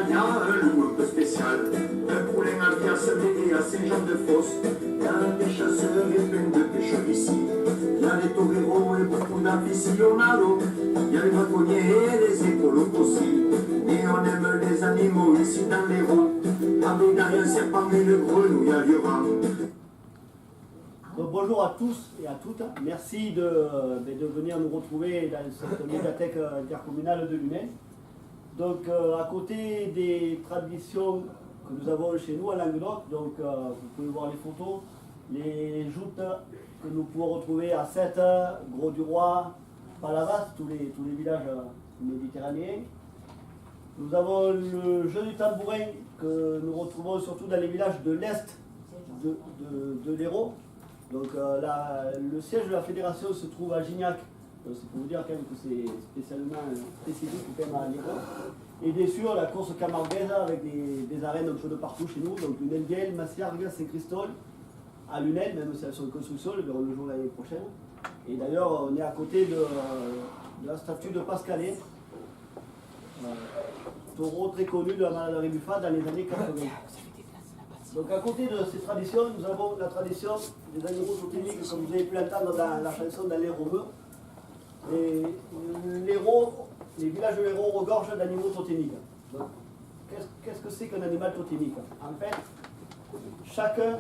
Il y a un loup un peu spécial, un poulain à Bias mêlé à Saint-Jean-de-Fosse. Il y a des chasseurs et plein de pêcheurs ici. Il y a des toreros et beaucoup d'aficionados. Il y a les braconniers et les écolos aussi. Et on aime les animaux ici dans les ronds. Avec derrière un serpent et une grenouille à Lurent. Donc bonjour à tous et à toutes. Merci de venir nous retrouver dans cette médiathèque intercommunale de Lumay. Donc à côté des traditions que nous avons chez nous à Languedoc, donc vous pouvez voir les photos, les joutes que nous pouvons retrouver à Sète, Gros-du-Roi, Palavas, tous les villages méditerranéens. Nous avons le jeu du tambourin que nous retrouvons surtout dans les villages de l'Est de l'Hérault. Donc le siège de la fédération se trouve à Gignac. C'est pour vous dire quand même que c'est spécialement spécifique quand même à l'Hérault. Et bien sûr la course camarguaise avec des arènes un peu de partout chez nous. Donc Lunel, Massiargues, Saint-Christol, à Lunel, même si elles sont en construction, elles verront le jour l'année prochaine. Et d'ailleurs on est à côté de la statue de Pascalet. Taureau très connu de la Maladrerie Buffat dans les années 80. Donc à côté de ces traditions, nous avons la tradition des animaux totémiques, comme vous avez pu l'entendre dans la chanson dans les Romeux. Les villages de l'Hérault regorgent d'animaux totémiques. Donc, qu'est-ce que c'est qu'un animal totémique? En fait, chacun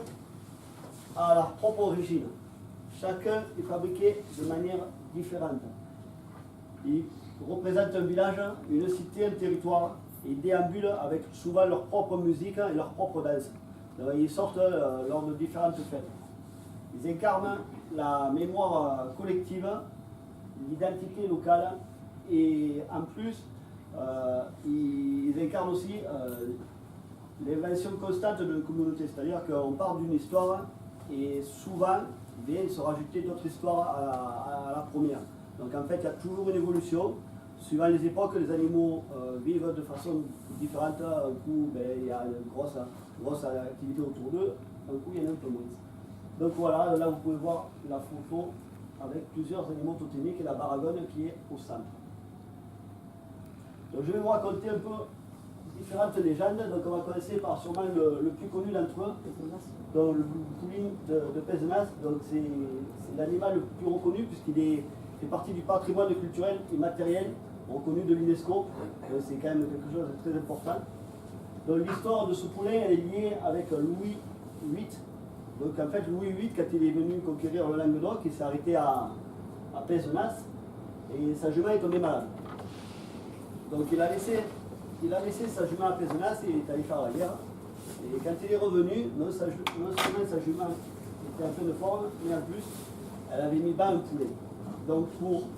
a leur propre origine. Chacun est fabriqué de manière différente. Il représente un village, une cité, un territoire. Ils déambulent avec souvent leur propre musique et leur propre danse. Donc, ils sortent lors de différentes fêtes. Ils incarnent la mémoire collective, l'identité locale et en plus, ils incarnent aussi l'invention constante de la communauté. C'est-à-dire qu'on part d'une histoire et souvent vient se rajouter d'autres histoires à la première. Donc en fait, il y a toujours une évolution. Suivant les époques, les animaux vivent de façon différente. Un coup, il y a une grosse activité autour d'eux, un coup, il y en a un peu moins. Donc voilà, là vous pouvez voir la photo avec plusieurs animaux totémiques et la baragonne qui est au centre. Donc je vais vous raconter un peu différentes légendes. Donc on va commencer par sûrement le plus connu d'entre eux, donc le pouline de Pézenas. Donc c'est l'animal le plus reconnu puisqu'il fait partie du patrimoine culturel immatériel reconnu de l'UNESCO. C'est quand même quelque chose de très important. Donc l'histoire de ce poulain elle est liée avec Louis VIII. Donc en fait Louis VIII, quand il est venu conquérir le Languedoc, il s'est arrêté à Pézenas et sa jument est tombée malade. Donc il a laissé sa jument à Pézenas et il est allé faire la guerre. Et quand il est revenu, non seulement sa jument était en pleine forme, mais en plus elle avait mis bas un poulet. Donc pour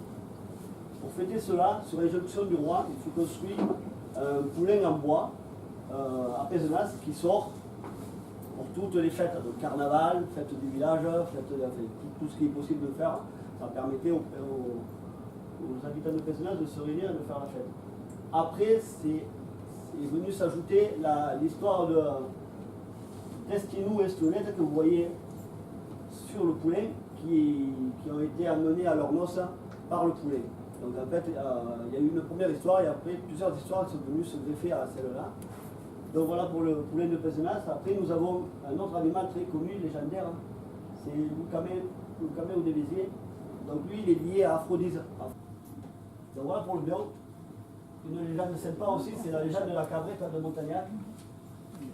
fêter cela, sur l'injonction du roi, il fut construit un poulain en bois à Pézenas qui sort pour toutes les fêtes, donc carnaval, fête du village, tout ce qui est possible de faire. Ça permettait aux habitants de Pézenas de se réunir et de faire la fête. Après, c'est venu s'ajouter l'histoire d'Estinou et Estonette que vous voyez sur le poulain qui ont été amenés à leur noces par le poulet. Donc en fait, il y a eu une première histoire et après plusieurs histoires qui sont venues se greffer à celle-là. Donc voilà pour le poulet de Pézenas. Après nous avons un autre animal très connu, légendaire, c'est Loucamé ou des Béziers. Donc lui il est lié à Aphrodise. Donc voilà pour le lion. Une légende sympa aussi, c'est la légende de la cabrette de Montagnac.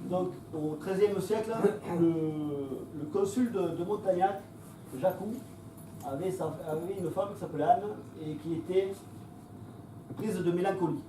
Donc au XIIIe siècle, le consul de Montagnac, Jacou, avait une femme qui s'appelait Anne et qui était prise de mélancolie.